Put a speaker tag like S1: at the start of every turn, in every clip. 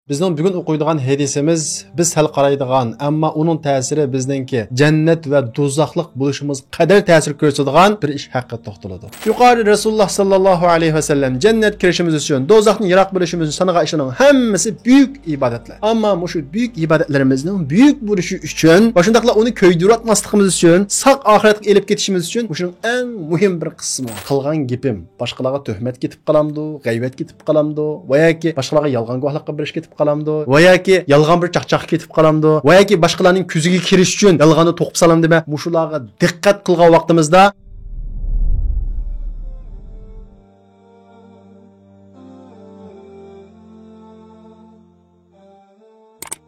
S1: Bizning bugun o'qiydigan hadisimiz biz hal qaraydigan, ammo uning ta'siri bizningki jannat va do'zaxlik bo'lishimiz qadar ta'sir ko'rsatadigan bir ish haqida to'xtaladi. Yuqori Rasululloh sallallohu alayhi va sallam jannat kirishimiz uchun, do'zaxdan yiroq bo'lishimiz uchun sanaga ishning hammasi buyuk ibodatlar. Ammo shu buyuk ibodatlarimizning buyuk bo'lishi uchun, va shundaqla uni ko'ydiratmasligimiz uchun, saq oxiratga elib ketishimiz uchun shuning eng muhim bir qismi. Qilgan gapim boshqalarga tuhmat ketib qolamdi, g'aybat ketib qolamdi, va yoki boshqalarga yolg'on guvohlik berishga qalamdi va yoki yolg'on bir chaqchaq ketib qalamdi va yoki boshqalarning ko'ziga kirish uchun yolg'onni to'qib salam dema mushularga diqqat qilgan vaqtimizda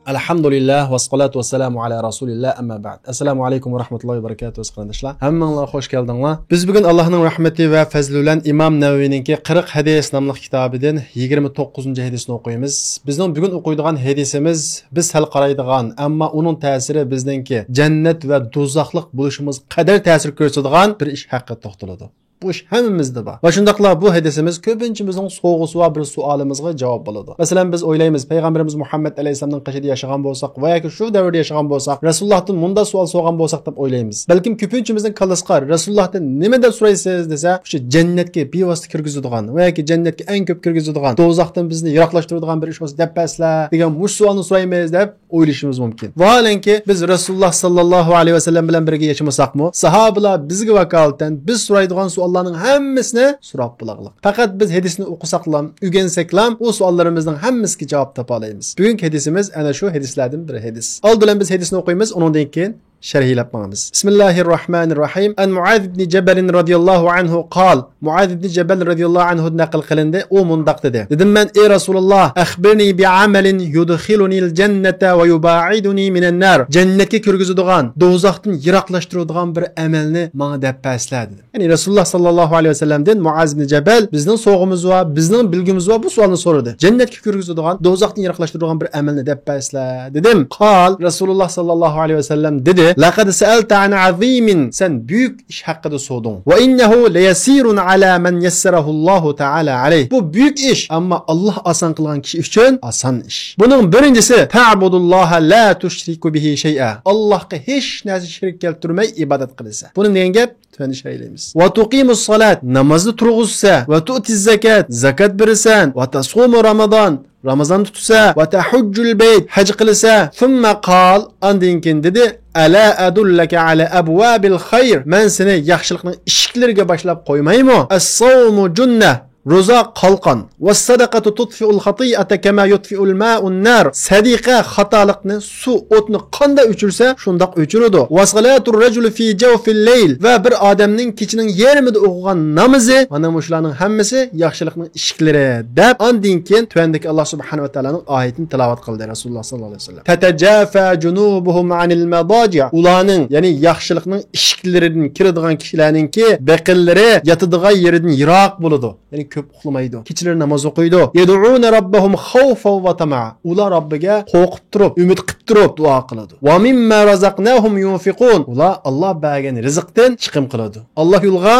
S1: Alhamdulillah va salatu vassalamu ala rasulillah amma ba'd. Assalomu alaykum va rahmatullohi va barakatuh qarindoshlar. Hammanglar xush keldinglar. Biz bugun Allohning rahmati va fazli bilan Imom Navaviyninki 40 hadis nomli kitobidan 29-hadisni o'qiymiz. Bizning bugun o'qiydigan hadisimiz biz hal qaraydigan, ammo uning ta'siri bizningki jannat va do'zaxlik bo'lishimiz qadar ta'sir ko'rsatadigan bir ish haqida to'xtaladi. Bu ish hammamizda bor. Va shundaqla bu hadisimiz ko'pinchimizning so'g'isi va bir savolimizga javob bo'ladi. Masalan, biz o'ylaymiz, payg'ambarimiz Muhammad alayhisolamning qishida yashagan bo'lsak va yoki shu davrda yashagan bo'lsak, Rasulullohdan munda savol so'ragan bo'lsak deb o'ylaymiz. Balkim ko'pinchimizning kallasiga Rasulullohdan nima deb so'raysiz desa, o'sha jannatga bevosita kirgizadigan va yoki jannatga eng ko'p kirgizadigan, do'zaxdan bizni yiroqlashtiradigan bir ish bo'lsa deb paslar degan mush savolni so'raymiz deb o'ylashimiz mumkin. Vaholanki biz Rasululloh sallallohu alayhi vasallam bilan birga yashamasakmi, sahobalar bizga vakolatan biz so'raydigan Allah'ın hammasini so'rab bulaqliq. Faqat biz hadisni o'qisaqlam, o'rgansaklam, o savollarimizning hammasiga javob topa olamiz. Bugungi hadisimiz ana shu hadislardan bir hadis. Oldin biz hadisni o'qiymiz, undan keyin sharhlab bo'lamiz. Bismillahirrohmanirrohim. An Muaz ibn Jabal radhiyallohu anhu qol. Muaz ibn Jabal radhiyallohu anhu naql qilindi. U mundaq dedi. Dedim men ey Rasululloh, akhbirni bi amalin yudkhiluni al-jannata va yub'iduni minan nar. Jannatga kirgizadigan, do'zaxdan yiroqlashtiradigan bir amalni menga deb pasla dedi. Ya'ni Rasululloh sallallohu alayhi vasallamdan Muaz ibn Jabal bizning so'g'imiz va bizning bilgimiz va bu savolni so'radi. Jannatga kirgizadigan, do'zaxdan yiroqlashtiradigan bir amalni deb pasla dedim. Qol Rasululloh sallallohu alayhi vasallam dedi: "Laqad sa'alta an azimin." Sen büyük iş hakkında sordun. Ve innehu leyasirun ala men yassarahu Allahu Teala aleyh. Bu büyük iş ama Allah asan kılan kişi için asan iş. Bunun birincisi ta'budullaha la tushriku bihi şey'a. Allah'a hiç narsa şirk keltirmey ibadet kılsa. Bunun neyin gap? Tüveni şeyleyimiz. Ve tuqimus salat. Namazı turguzsa. Ve tu'tiz zakat. Zakat verirsen. Ve tasumu Ramazan. Ramazan tutsa ve tahuccul beyt hac kılsa thumma qal andinkin dedi ala adullaka ala abwabil hayr men seni yaxshilikning eshiklariga boshlab qo'ymaymi as-sawmu junnah roza qalqon va sadaqatu tudfi'ul xati'ata kama yudfi'ul ma'un nar sadiqa xatolikni suv o'tni qanday o'chirsa shundoq o'chiradi va salatur rajul fi jawfil layl va bir odamning kechining yarmida o'qigan namozi mana shularning hammasi yaxshilikning eshiklari deb andin keyin tuvandagi Alloh subhanahu va taolaning oyatini tilovat qildi Rasululloh sallallohu alayhi vasallam tatajafa junubuhum anil madaji ularning ya'ni yaxshilikning eshiklaridan kiradigan kishilarningki baqillari yotadigan yeridan yiroq bo'ladi ya'ni ko'p uxlamaydi. Kechalar namoz o'qiydi. Yad'una rabbahum khawfan va tama'a. Ular Robbiga qo'rqib turib, umid qilib turib duo qiladi. Va mimma razaqnahum yunfiqun. Ular Alloh bergan rizqdan chiqim qiladi. Alloh yo'lga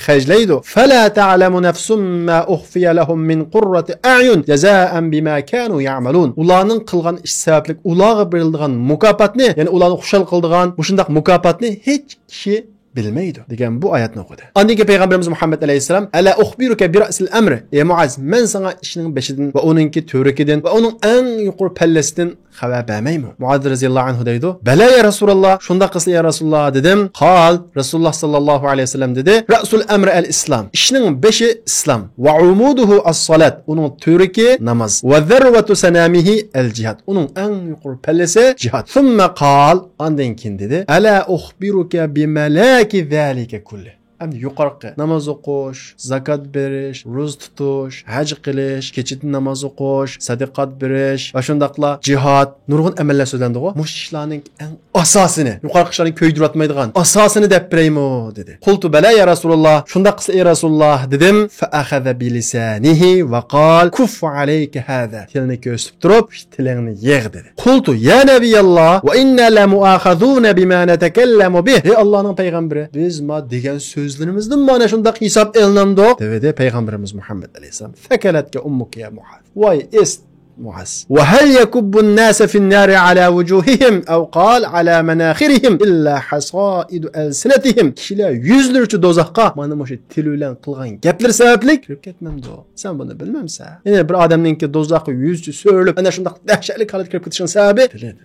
S1: xajlaydi. Fala ta'lamu nafsum ma ukhfiya lahum min qurrati a'yun jazaa'an bima kanu ya'malun. Ularning qilgan ish sababli ularga berilgan mukofotni, ya'ni ularni xushal qildigan bu shundaq mukofotni hech kishi bilmaydi degan bu oyatni o'qidi. Andiki payg'ambarimiz Muhammad alayhisalom ala ukhbiruka bi ra'sil amr. Ey Muaz, men sana ishning beshidan va uningki to'rikidan va uning eng yuqori pallasidan xabar bermaymi? Muaz radhiyallohu anhu deydi. Bala ya Rasululloh, shunda qilsa ya Rasululloh dedim. Qol Rasululloh sallallohu alayhi vasallam dedi. Ra'sul amr al-islam. Ishning beshi islom va umuduhu as-salat. Uning to'riki namoz va zarwatu sanamihi al-jihad. Uning eng yuqori pallasi jihad. Thumma qol andan keyin dedi. Ala ukhbiruka bi malaki zalika kulli. Endi yuqorqi namoz o'qish, zakat berish, ro'za tutish, haj qilish, kechida namoz o'qish, sadaqat berish va shundaqla jihad, nurg'un amallar so'zlandi-ku. Mush ishlarning eng asosini, yuqorqi ishlarni ko'ydiratmaydigan asosini deb beraymi dedi. Qultu bala ya Rasululloh, shunda qilsa ey Rasululloh dedim. Fa akhadha bi lisanihi va qal kuf alayka hada. Tilni ko'rsatib turib, tilingni yig' dedi. Qultu ya nabiyalloh va inna la mu'akhaduna bima natakallamu bih. Ey Allohning payg'ambari, biz ma degan so'z sözlerimizden mana şundaq hesap elinamdı. Dedi Peygamberimiz Muhammed Aleyhisselam. Fekaletke ummuke ya Muaz. Vay est Muaz. Ve hel yekubbun nase fin nari ala vujuhihim ev qal ala menakhirihim illa hasaidu elsinatihim. Kişiler yüzlerce dozaqqa mana şu til bilen qilgan gaplar sababli kirib ketmamdi. Sen bunu bilmemsen. Yani bir adamninki dozaqqa yüzçü söylüp ana şundaq dahşatli holat kirib ketişin sababi.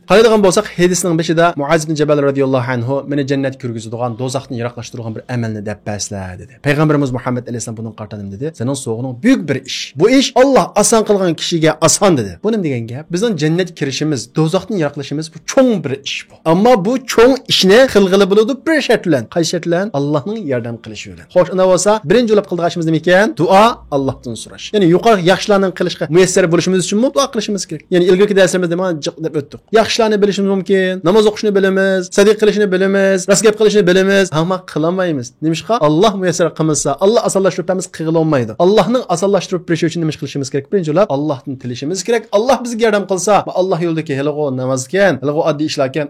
S1: Qaraydigan bolsaq hadisning beshida Muaz ibn Jabal radhiyallohu anhu meni jannat kirgizadigan dozaqni yiroqlashtirgan bir amalni deb baslar dedi. Payg'ambarimiz Muhammad alayhisalom bunun qartanim dedi. Senin soğuğunun büyük bir iş. Bu iş Allah asan qilgan kishiga asan dedi. Bu nima degan gap? Bizning jannat kirishimiz, dozaqni yiroqlashimiz bu cho'ng bir ish bu. Ammo bu cho'ng ishni qilg'ili bo'ladi bir shart bilan. Qaysi shart bilan? Allohning yordam qilishi bilan. Xo'sh, ana bo'lsa, birinchi bo'lib qilgan ishimiz nima ekan? Duo, Allohdan so'rash. Ya'ni yuqori yaxshilarning qilishga muyassar bo'lishimiz uchun duo qilishimiz kerak. Ya'ni ilgirki darslarimizda mana jiq deb o'tdik. Yaxshilarni bilishimiz mumkin, namoz o'qishni bilamiz, sadiq qilishni bilamiz, rost gap qilishni bilamiz, ammo qilolmaymiz. Nimishqa? Alloh muyassar qilmasa, Alloh osonlashtirib qila olmaydi. Allohning osonlashtirib berishi uchun nima qilishimiz kerak? Birinchi bo'lib Allohdan tilishimiz kerak. Alloh bizga yordam qilsa, Alloh yo'ldagi haligo namozkan, haligo oddiy ishlarkan,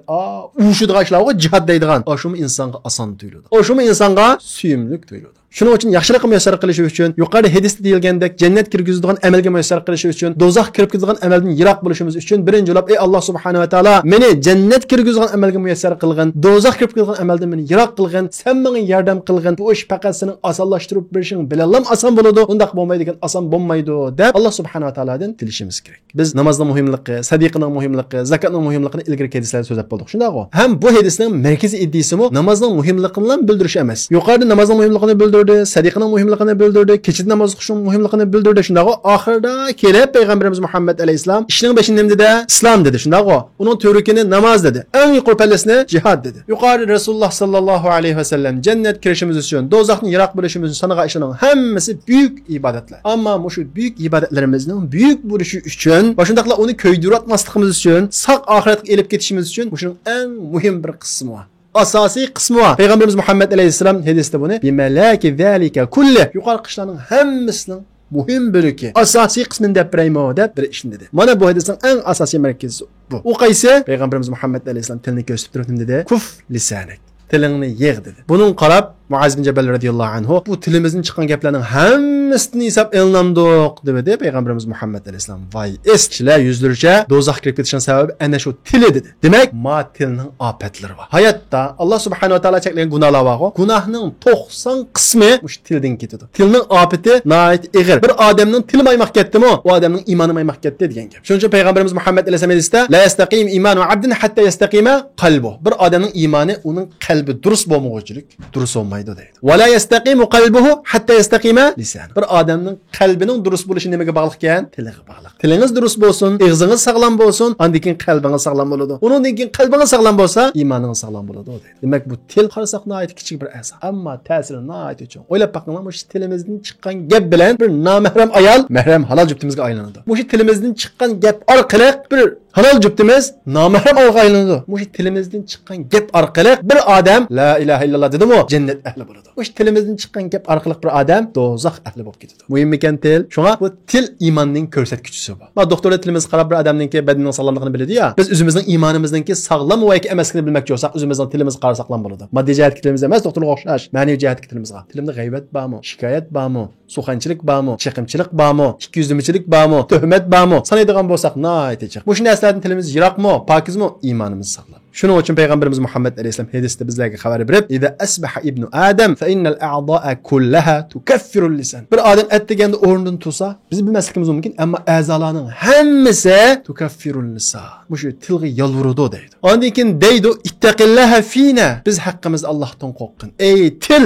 S1: ushidgan ishlarga jihad deydigan, shumi insonga oson tuyuladi. Shumi insonga suyumlik tuyuladi. Shuning uchun yaxshilikqa muyassar qilish uchun, yuqorida hadisda deyilgandek jannat kirgizadigan amalga muyassar qilish uchun, dozoq kirib ketadigan amaldan yiroq bo'lishimiz uchun birinchi bo'lib ey Alloh subhanahu va taolo meni jannat kirgizadigan amalga muyassar qilgin, dozoq kirib ketadigan amaldan meni yiroq qilgin, sen menga yordam qilgin. Bu ish faqat sening osonlashtirib berishing bilan oson bo'ladi. Undaq bo'lmaydi ekan, oson bo'lmaydi deb Alloh subhanahu va taolodan tilishimiz kerak. Biz namozning muhimligi, sadiqning muhimligi, zakotning muhimligini ilgari hadislarda so'zlab bo'ldik. Shundaq-ku. Ham bu hadisning markaziy iddiasimi namozning muhimligini bilan bildirish emas. Yuqorida namozning muhimligini bildirdi, sadiqning muhimligini bildirdi, kechida namoz o'qishning muhimligini bildirdi. Shundaq-ku. Oxirida kelib payg'ambarimiz Muhammad alayhisalom ishning beshinda nima dedi? Islom dedi. Shundaq-ku. Uning to'rikini namoz dedi. Eng yuqori pallasini jihad dedi. Yuqori Rasululloh sallallohu alayhi va sallam jannat kirishimiz uchun, dozoqni yiroq bo'lishimiz uchun sanaga ishlarning hammasi buyuk ibodatlar. Ammo shu buyuk ibodatlarimizning buyuk bo'lishi uchun va shundaqla uni ko'ydiratmasligimiz uchun, saq oxiratga elib ketishimiz uchun bu shuning eng muhim bir qismi bor. Asosiy qismi bor. Payg'ambarimiz Muhammad alayhisalom hadisda buni bimalaki zalika kulli yuqori qishlarning hammasining muhim bo'ligi, asosiy qismini deb beraymi deb bir ishni dedi. Mana bu hadisning eng asosiy markazi bu. U qaysi? Payg'ambarimiz Muhammad alayhisalom tilni ko'rsatib turib dedi? Kuf lisanak. Tilingni yig' dedi. Bunun qarab Muaz ibn Jabal radhiyallohu anhu bu tilimizdan chiqqan gaplarning hammasini hisob elinamdiq dedi payg'ambarimiz Muhammad alayhisalom. Voy, eskilar yuzlarcha dozoq kirib ketishning sababi ana shu tili dedi. Demak, ma tilning ofatlari bor. Hayotda Alloh subhanahu va taolo cheklagan gunohlar bor. Gunohning 90 qismi mush tildan ketadi. Tilning ofati nihoyat ig'ir. Bir odamning tili maymoq ketdimi, u odamning iymoni maymoq ketdi degan gap. Shuning uchun payg'ambarimiz Muhammad alayhisalom hadisda la yastaqim imanu abdin hatta yastaqima qalbu. Bir odamning iymoni uning qalbi durust bo'lmaguncha durust bo'lmaydi deydi. Va la yastaqimu qalbuhu hatta yastaqima lisan. Bir odamning qalbining durust bo'lishi nimaga bog'liq ekan? Tiliga bog'liq. Tilingiz durust bo'lsin, og'zingiz sog'lom bo'lsin, undan keyin qalbingiz sog'lom bo'ladi. Undan keyin qalbingiz sog'lom bo'lsa, iymoningiz sog'lom bo'ladi deydi. Demak bu til qarasaq nihoyat kichik bir a'zo, ammo ta'siri nihoyat uchun. O'ylab boqinglar, bu tilimizdan chiqqan gap bilan bir nomahram ayol mahram halol juftimizga aylanadi. Bu tilimizdan chiqqan gap orqali bir halol juftimiz nomahram ayolga aylanadi. Bu tilimizdan chiqqan gap orqali bir odam la ilaha illalloh dedimi, jannat ahli bo'ladi. Bu tilimizdan chiqqan gap orqali bir odam dozoq ahli bo'lib ketadi. Muhim ekan til. Shunga bu til iymonning ko'rsatkichisi bu. Ma doktorlar tilimiz qarab bir odamningki badanining sog'lomligini biladi-ya. Biz o'zimizning iymonimizningki sog'lom va yoki emasligini bilmoqchi bo'lsak, o'zimizning tilimiz qarasaqlan bo'ladi. Moddiy jihatga tilimiz emas, doktorga o'xshash. Ma'naviy jihatga tilimizga. Tilimda g'aybat bormi, shikoyat bormi, suxanchilik bormi, chiqimchilik bormi, ikkiyuzlimichilik bormi, tuhmat bormi, sanaydigan bo'lsak, nihoyat. Bu shunday narsalardan tilimiz yiroqmi, pokizmi, iymonimiz sog'lom. Shuning uchun payg'ambarimiz Muhammad alayhisalom hadisda bizlarga xabar berib, "İza asbaha ibnu Adam fa innal a'da'a kullaha tukaffiru lisan." Bir odam atdeganda o'rnidan tursa, biz bilmasligimiz mumkin, ammo a'zolarning hammasi tukaffiru lisan. Bu shu tilga yolvuradi deydi. Ondan keyin deydi, "İttaqillaha fina." Biz haqqimizda Allohdan qo'rqin. Ey til,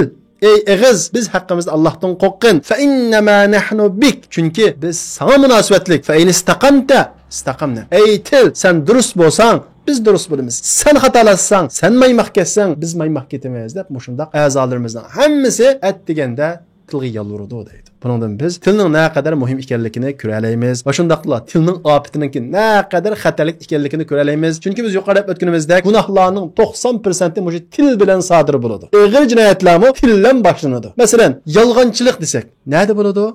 S1: ey ig'iz, biz haqqimizda Allohdan qo'rqin. Fa innama nahnu bik. Chunki biz sana munosabatlik. Fa in istaqamta, istaqamna. Ey til, sen durust bo'lsang, biz durust bo'lamiz. Sen xatolassan, sen maymoq ketsan, biz maymoq ketamaymiz deb mushundaq a'zolarimizning hammasi at deganda tilga yolvuradi deydi. Bundan biz tilning ne kadar muhim ekanligini ko'ralaymiz va shundaqla tilning ofitiningki ne kadar xatarlik ekanligini ko'ralaymiz. Chunki biz yuqorida o'tganimizda gunohlarning 90% mush til bilan sodir bo'ladi. Og'ir jinoyatlarmi til bilan boshlanadi. Masalan, yolg'onchilik desak, nada bo'ladi?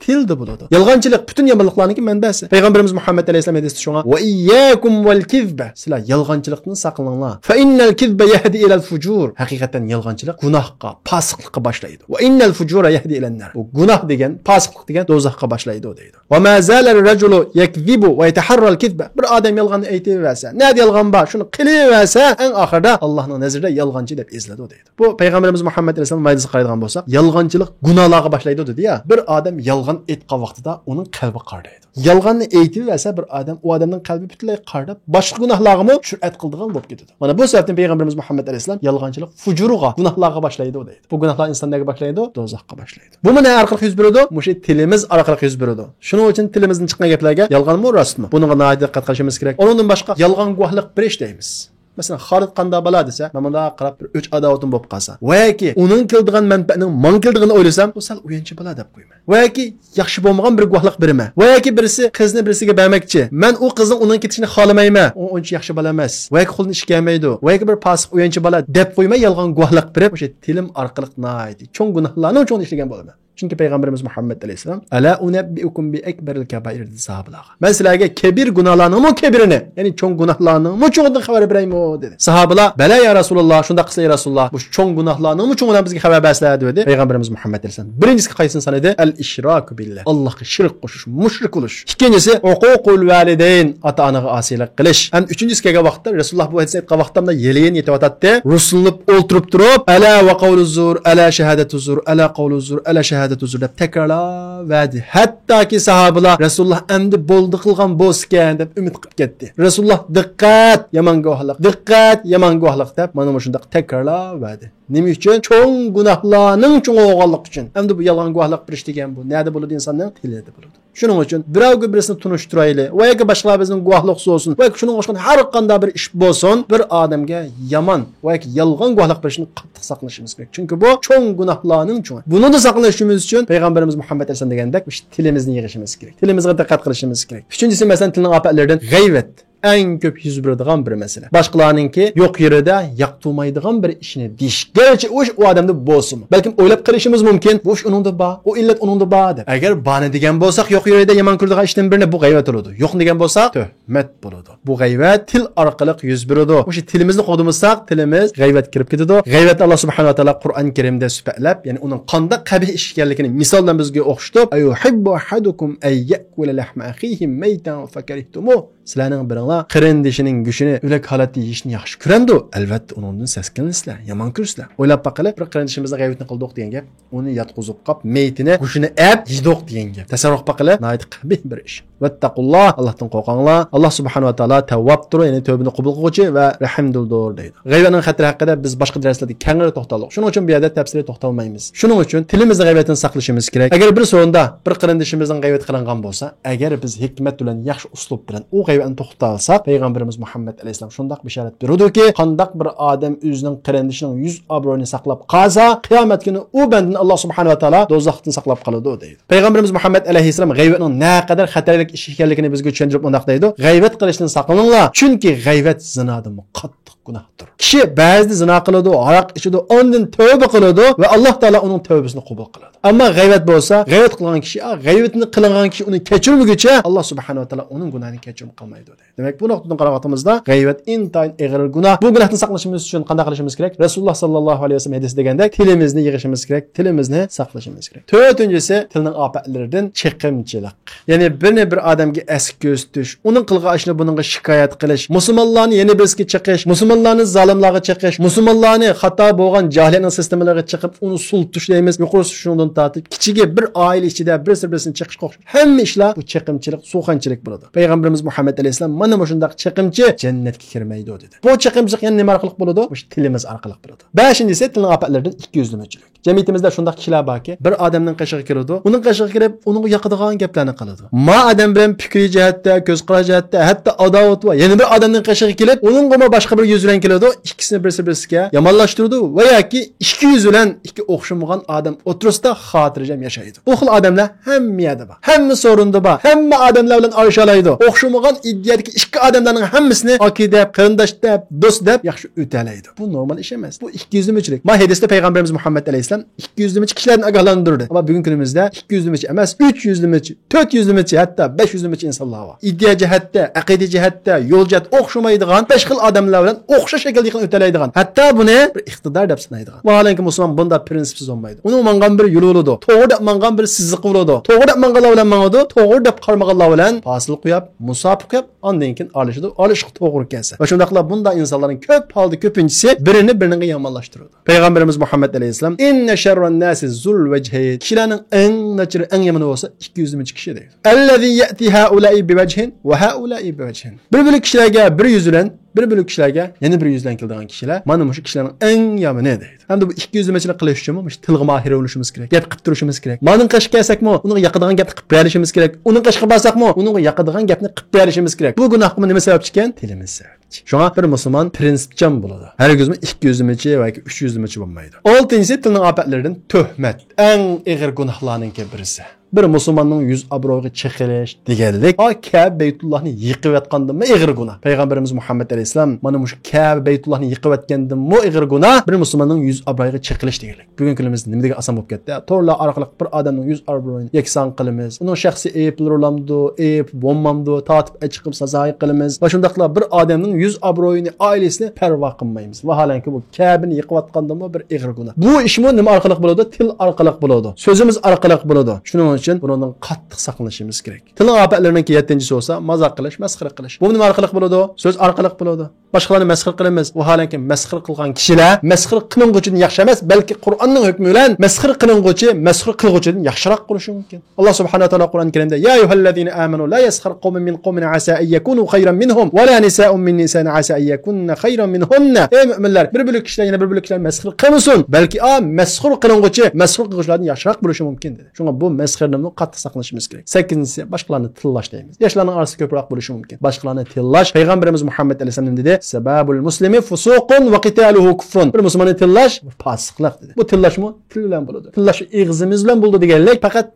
S1: tilda bo'ladi. Yolg'onchilik butun yomonliklarning manbasi. Payg'ambarimiz Muhammad alayhisalom hadisida shunga va iyyakum val kizba. Sizlar yolg'onchilikdan saqlaninglar. Fa innal kizba yahdi ila al-fujur. Haqiqatan yolg'onchilik gunohga, fosiqlikka boshlaydi. Va innal fujura yahdi ila an-nar. Bu gunoh degan, fosiqlik degan do'zaxga boshlaydi deydi. Va ma zala ar-rajulu yakzibu va yataharra al-kizba. Bir odam yolg'onni aytaversa, nada yolg'on bor, shuni qilaversa, eng oxirida Allohning nazarida yolg'onchi deb ezladi deydi. Bu payg'ambarimiz Muhammad alayhisalom va'dasi qaraydigan bo'lsak, yolg'onchilik gunohlarga boshlaydi dedi-ya. Bir odam yolg'on aytgan vaqtida uning qalbi qaraydi. Yolg'onni aytaversa bir odam, u odamning qalbi butunlay qarab, boshqa gunohlarga jur'at qildigan bo'lib ketadi. Mana bu sababdan payg'ambarimiz Muhammad alayhisalom yolg'onchilik fujurga, gunohlarga boshlaydi deydi. Bu gunohlar insonlarga boshlaydi, do'zaxga boshlaydi. Bu mana orqali yuz beradi, mushu tilimiz orqali yuz beradi. Shuning uchun tilimizdan chiqqan gaplarga yolg'onmi, rostmi? Bunga nihoyat diqqat qilishimiz kerak. Undan boshqa yolg'on guvohlik berish deymiz. Masalan, Xolid qanday bala desa, men bunda qarab bir 3 adovatim bo'lib qolsa, voyaki uning keldigan manfaatning men keldigini o'ylasam, bu sal o'yinchi bala deb qo'yman. Voyaki yaxshi bo'lmagan bir guvohlik beraman. Voyaki birisi qizni birisiga bermoqchi. Men u qizning uning ketishini xohlamayman. U uncha yaxshi bala emas. Voyaki qo'lini ish kelmaydi. Voyaki bir pasiq o'yinchi bala deb qo'ymay, yolg'on guvohlik berib, o'sha tilim orqali naydi. Cho'ng gunohlarni cho'ng ishlagan bo'laman. Çünkü Peygamberimiz Muhammed Aleyhisselam ala unabbiukum bi ekberil kebair sahabalarga. Ben sizlarga kebir günahlarning mu kebirini, yani çoğ günahlarning mu çoğundan haber bereyim o dedi. Sahabalar, "Bela ya Rasulullah, şunda qilsa ya Rasulullah, bu çoğ günahlarning mu çoğundan bizga haber bersinler" dedi. Peygamberimiz Muhammed Aleyhisselam. Birincisi qaysin sana dedi? El işraku billah. Allah'a şirk qo'shish, mushrik bo'lish. İkincisi uququl validayn, ota-onaga asilik qilish. Hem üçüncüsü kelgan vaqtda Rasulullah bu hadisni aytgan vaqtda yeleyin yetyapti. Rusulunib o'ltirib turib, ala va qawluz zur, ala shahadatu zur, ala qawluz zur, ala huzur deb takrorladi. Hattoki sahobalar Rasululloh endi bo'ldi qilgan bo'lsa deb umid qilib ketdi. Rasululloh diqqat, yomon guvohlik, diqqat, yomon guvohlik deb mana shunday takrorladi. Nima uchun? Cho'ng gunohlarning cho'ng o'g'onlik uchun. Endi bu yolg'on guvohlik berish degan bu. Nada bo'ladi insonning tilida bo'ladi. Shuning uchun birovga birisini tunishtirayli, va yoki boshqa bizning guvohlik bo'lsin, va yoki shuning o'xshagan har qanday bir ish bo'lsin, bir odamga yomon va yoki yolg'on guvohlik berishni qattiq saqlashimiz kerak. Chunki bu cho'ng gunohlarning cho'ng. Buni da saqlashimiz uchun payg'ambarimiz Muhammad alayhisalom degandek, tilimizni yig'ishimiz kerak. Tilimizga diqqat qilishimiz kerak. Uchinchisi masalan tilning ofatlaridan g'ayvat. En köp yüz beradigan bir mesele. Başqalarınki yo'q yerida yaqturmaydigan bir ishni deyish. Gerçi o adamda bo'lsin. Balkim o'ylab qarashimiz mumkin. Bu ish uningda bor, o illat uningda bor deb. Agar bani degan bo'lsak, yo'q yerida yomon ko'radigan ishdan birini bu g'ayvat bo'ladi. Yo'q degan bo'lsa, tuhmat bo'ladi. Bu g'ayvat til orqali yuz beradi. O'sha tilimizni qo'dimizsak, tilimiz g'ayvat kirib ketadi. G'ayvat Alloh subhanahu va taolo Qur'on Karimda sifatlab, ya'ni uning qanday qabih ish ekanligini misoldan bizga o'xshatib, ayuhibbu ahadukum ay ya'kula lahma akhihi maytan fakarihtumu. Sizlarning biringlar qirindishining go'shini o'lik holatda yeyishni yaxshi ko'ramdi. Albatta undan saskinsizlar, yomon ko'rsizlar. O'ylab baqilib, bir qirindishimizni g'ayvatni qildik degan gap, uni yotqizib qop, meytini go'shini ap yedik degan gap. Tasarruf baqilib, nayt qabih bir ish. Vattaqulloh, Allohdan qo'rqinglar. Alloh subhanahu va taolo tavvobdir, ya'ni tövbini qabul qiluvchi va rahimdildir deydi. G'ayvatning xatri haqida biz boshqa darslarda kengayroq to'xtaldik. Shuning uchun bu yerda tafsilga to'xtalmaymiz. Shuning uchun tilimizni g'ayvatdan saqlashimiz kerak. Agar bir sonda bir qirindishimizning g'ayvat qilingan bo'lsa, agar biz hikmat bilan, yaxshi uslub bilan u g'ayvatni to'xtalsak, payg'ambarimiz Muhammad alayhisalom shunday bishorat berdi-ki, qandaq bir odam o'zining qirindishining yuz obro'yini saqlab qolsa, qiyomat kuni u bandani Alloh subhanahu va taolo do'zaxdan saqlab qoladi deydi. Payg'ambarimiz Muhammad alayhisalom g'ayvatning naqadar xatarli ish ekanligini bizga tushuntirib undaq deydi. G'ayvat qilishdan saqlaninglar, chunki g'ayvat zinodan qattiq gunohdir. Kishi ba'zida zino qiladi, aroq ichadi, ondan tavba qiladi va Alloh taolo uning tavbasini qabul qiladi. Ammo g'ayvat bo'lsa, g'ayvat qilgan kishi, g'ayvatni qilgan kishi uni kechirmaguncha Alloh subhanahu va taolo uning gunohini kechirim qilmaydi deydi. Demak, bu nuqtadan qarag'atimizda g'ayvat intayin og'ir gunoh. Bu gunohdan saqlashimiz uchun qanday qilishimiz kerak? Rasululloh sallallohu alayhi vasallam hadis degandek, tilimizni yig'ishimiz kerak, tilimizni saqlashimiz kerak. To'rtinchisi, tilning ofatlaridan chiqimchilik. Ya'ni bir odamga ask ko'z tush, uning qilgan ishini buningga shikoyat qilish, musulmonlarni yana birga chiqish, musulmonlarni zolimlarga chiqish, musulmonlarni xato bo'lgan jahiliyatning sistemalariga chiqib, uni sultish deymiz. Yuqorisi shundan tortib, kichigi bir oila ichida bir-birini chiqish qo'sh. Hamma ishlar bu chiqimchilik, suxanchilik bo'ladi. Payg'ambarimiz Muhammad alayhisalom mana shunday chiqimchi jannatga kirmaydi dedi. Bu chiqimchilik yana nima orqali bo'ladi? O'sha tilimiz orqali bo'ladi. Beshinchisi, tilning ofatlaridan ikkiyuzlamachilik. Jamiyatimizda shunday kishilar borki, bir odamning qashig'i kiradi, uning qashig'i kirib, uning yoqadigan gaplarni qiladi. Ma odam bilan fikri jihatda, ko'z qarash jihatda, hatto adovat va yana bir odamning qashig'i kelib, uning boshqa bir yuz bilan keladi, ikkisini birisi-birisiga yomonlashtiradi va yoki ikki yuz bilan ikki o'xshamagan odam o'tirisida xotirjam yashaydi. Bu xil odamlar hamma yerda bor. Hamma sorunda bor. Hamma odamlar bilan ayshalaydi. O'xshamagan iddiyadagi ikki odamlarning hammasini aka deb, qarindosh deb, do'st deb yaxshi o'talaydi. Bu normal ish emas. Bu ikkiyuzlamachilik. Ma hadisda payg'ambarimiz Muhammad alayhisalom ikkiyuzlamachi kishilarni ogohlantirdi. Ammo bugungi kunimizda ikkiyuzlamachi emas, 300lamachi, 400lamachi, hatto 500lamachi insonlar bor. Iddiya jihatda, aqida jihatda, yo'l jihat o'xshamaydigan 5 xil odamlar bilan o'xshash shaklda yaqin o'talaydigan. Hatto buni bir iqtidor deb sanaydigan. Vaholanki musulmon bunda prinsipsiz bo'lmaydi. Uning mangan bir yo'li bo'ladi. To'g'ri deb mangan bir siziq bo'ladi. To'g'ri deb manganlar bilan mangadi, to'g'ri deb qarmaganlar bilan fasil qo'yib, musofiq qo'yib, ondan keyin olishdi. Olish to'g'ri kelsa. Va shundaqla bunda insonlarning ko'p holda ko'pinchisi birini yomonlashtiradi. Payg'ambarimiz Muhammad alayhisalom inna sharran nasi zul vajhi. Kishilarning eng nachir, eng yomoni bo'lsa 200 kishi deydi. Allazi yati haula'i bi wajhin va haula'i bi wajhin. Bir kishilarga bir yuz bilan bir kishilarga yana bir yuzdan keladigan kishilar mana shu kishilarning eng yomoni deydi. Hamda bu 200machilik qilish uchun mush tilga mahir bo'lishimiz kerak. Gap qilib turishimiz kerak. Maning qashqa kelsakmi, uning yoqadigan gapni qilib berishimiz kerak. Uning qashqa borsakmi, uning yoqadigan gapni qilib berishimiz kerak. Bu gunohmi nima sababchi ekan? Tilimiz sababchi. Shunga bir musulmon prinsipchan bo'ladi. Hargizmi 200machi yoki 300machi bo'lmaydi. 6-inchisi tilning ofatlaridan tuhmat. Eng og'ir gunohlarning birisi. Bir musulmonning yuz obro'yiga chiqilish deganlik Ka'b Baytullohni yiqib yotgandimi ig'ir gunoh. Payg'ambarimiz Muhammad alayhisalom mana shu Ka'b Baytullohni yiqib yotgandimi ig'ir gunoh bir musulmonning yuz obro'yiga chiqilish deganlik. Bugun kunimizda nima degan oson bo'lib ketdi. To'rlar orqali bir odamning yuz obro'yini yakson qilamiz. Uning shaxsiy ayblari olamdi, ayb bo'lmamdi, tatib chiqib sazoy qilamiz. Va shundaqla bir odamning yuz obro'yini, oilasini parvo qilmaymiz. Vaholanki bu Ka'bni yiqib yotgandimi bir ig'ir gunoh. Bu ishmi nima orqali bo'ladi? Til orqali bo'ladi. So'zimiz orqali bo'ladi. Shuning uchun bundan qattiq saqlanishimiz kerak. Tilning ofatlarining 7-inchisi bo'lsa, mazaq qilish, masxara qilish. Bu nima orqali bo'ladi? So'z orqali bo'ladi. Boshqalarni masxara qilamiz. Vaholanki masxara qilgan kishilar masxara qilinguvchidan yaxshi emas, balki Qur'onning hukmi bilan masxara qilinguvchi, masxara qilguvchidan yaxshiroq bo'lishi mumkin. Alloh subhanahu va taolo Qur'on Karimda: "Ya ayyuhallazina amanu la yaskhar qawmun min qawmin asa an yakunu khayran minhum wa la nisa'un min nisa'in asa an yakunna khayran minhunna." Ey mu'minlar, bir kishilar yana bir kishilar masxara qilmasin, balki masxara qilinguvchi, masxara qilguvchilardan yaxshiroq bo'lishi mumkin dedi. Shunga bu masxaradan qattiq saqlanishimiz kerak. 8-inchisi boshqalarni tillash deymiz. Yoshlarning orasida ko'proq bo'lishi mumkin. Boshqalarni tillash Payg'ambarimiz Muhammad alayhisalom dedi: "Sababul muslimi fusuqun va qitaluhu kufrun." Bir musulmonni tillash fosiqlik dedi. Bu tillashmi? Til bilan bo'ladi. Tillash og'zimiz bilan bo'ldi deganlik faqat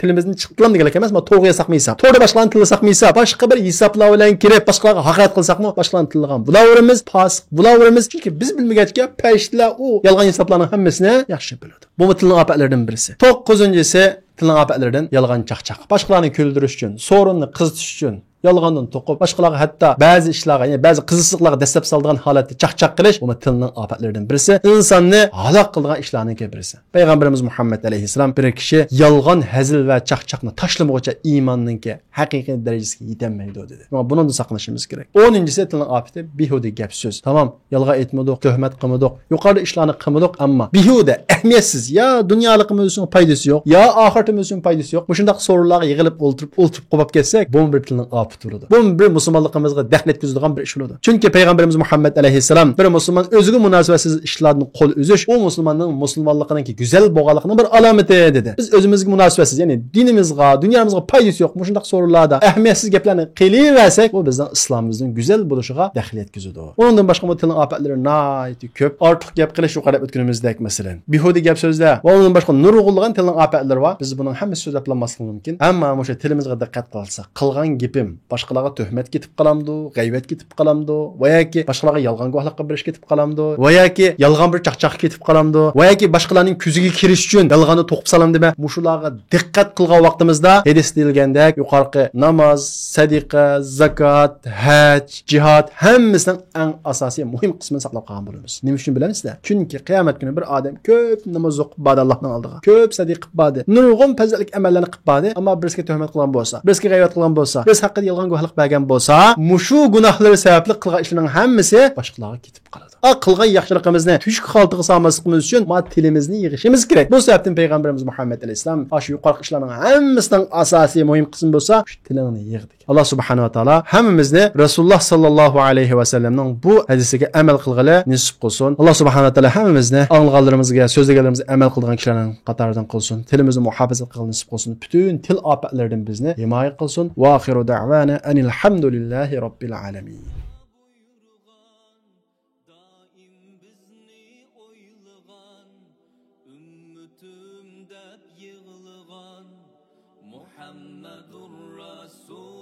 S1: tilimizni chiqqilam deganlik emas, ammo to'g'ri yasaqmaysa, to'g'ri boshqalarni tillasaqmaysa, boshqa bir hisoblar bilan kirib boshqalarga haqorat qilsaqmi, boshqalarni tillagan bularimiz fosiq, bularimiz chunki biz bilmagachga paytlar u yolg'on hisoblarning hammasini yaxshi biladi. Bu tilning ofatlaridan birisi. 9-inchisi tilning ofatlaridan yolg'on chaqchaq. Boshqalarni kuldirish uchun, sorunni qizitish uchun yolg'ondan to'qib boshqalarga hatto ba'zi ishlarga, ya'ni ba'zi qiziqchiliklarga dastlab soladigan holatda chaqchaq qilish bu tilning ofatlaridan birisi, insonni halok qiladigan ishlarning birisi. Payg'ambarimiz Muhammad alayhisalom bir kishi yolg'on, hazil va chaqchaqni tashlamaguncha iymonning haqiqiy darajasiga yetolmaydi dedi. Ammo bundan saqlanishimiz kerak. 10-inchisi tilning ofati behuda gap so'z. Tamam, yolg'on aytmadik, tuhmat qilmadik, yuqorida ishlarni qilmadik, ammo behuda, ahamiyatsiz, ya dunyoligimiz uchun foydasi yo'q, ya oxiratimiz uchun foydasi yo'q. Bu shunday so'rovlarga yig'ilib o'ltirib qolib ketsak, bu bir tilning bu bir musulmonligimizga daxl etkazadigan bir ish bo'ladi. Chunki Payg'ambarimiz Muhammad alayhisalom bir musulmon o'ziga munosabatsiz ishlarni qo'l uzish, u musulmonning musulmonligining go'zal bo'lganligining bir alomati dedi. Biz o'zimizga munosabatsiz, ya'ni dinimizga, dunyomizga foydasi yo'q, shunday so'rovlarda ahamiyatsiz gaplarni qilaversak, bu bizning islomimizning go'zal bo'lishiga daxl etkazadi. Undan boshqa bu tilning ofatlari nihoyatda ko'p. Ortiq gap qilish yuqorida o'tganimizdek, masalan, behuda gap so'zlar va undan boshqa nurg'ulg'an tilning ofatlari bor. Biz buning hammasini so'zlab bilmasligimiz mumkin. Ammo o'sha tilimizga diqqat qilsak, qilgan gapim boshqalarga tuhmat ketib qolamdi, g'aybat ketib qolamdi, va yoki boshqalarga yolg'on guvohlik qilish ketib qolamdi, va yoki yolg'on bir chaqchaq ketib qolamdi, va yoki boshqalarning ko'ziga kirish uchun yolg'onni to'qib salam dema. Mushularga diqqat qilgan vaqtimizda hadis deyilgandek yuqorqi namoz, sadiqa, zakot, haj, jihad hammasining eng asosiy muhim qismini saqlab qolgan bo'lamiz. Nima uchun bilamsizlar? Chunki qiyomat kuni bir odam ko'p namoz o'qib badi Allohning oldiga, ko'p sadiqa qilib badi, nurg'un fazilatli amallarni qilib badi, ammo birisiga tuhmat qilgan bo'lsa, birisiga g'aybat qilgan bo'lsa, biz haqida yolg'on guvohlik bergan bo'lsa, mushu gunohlari sababli qilgan ishlarning hammasi boshqalarga ketib qoladi. Qilgan yaxshiligimizni tushuk holatiga solmasligimiz uchun tilimizni yig'ishimiz kerak. Bu sababdan Payg'ambarimiz Muhammad alayhisalom shu yuqorqi ishlarning hammasidan asosiy muhim qismi bo'lsa, shu tilingni yig'dik. Alloh subhanahu va taolo hammamizni Rasululloh sallallohu alayhi va sallamning bu hadisiga amal qilg'ili nasib qilsin. Alloh subhanahu va taolo hammamizni anglaganlarimizga, so'zlaganlarimizga amal qilgan kishilarning qatoridan qilsin. Tilimizni muhofaza qilishni nasib qilsin. Butun til ofatlaridan bizni himoya qilsin. Va axiru da'vana anil hamdulillahi robbil alamin.
S2: Muhammadur Rasul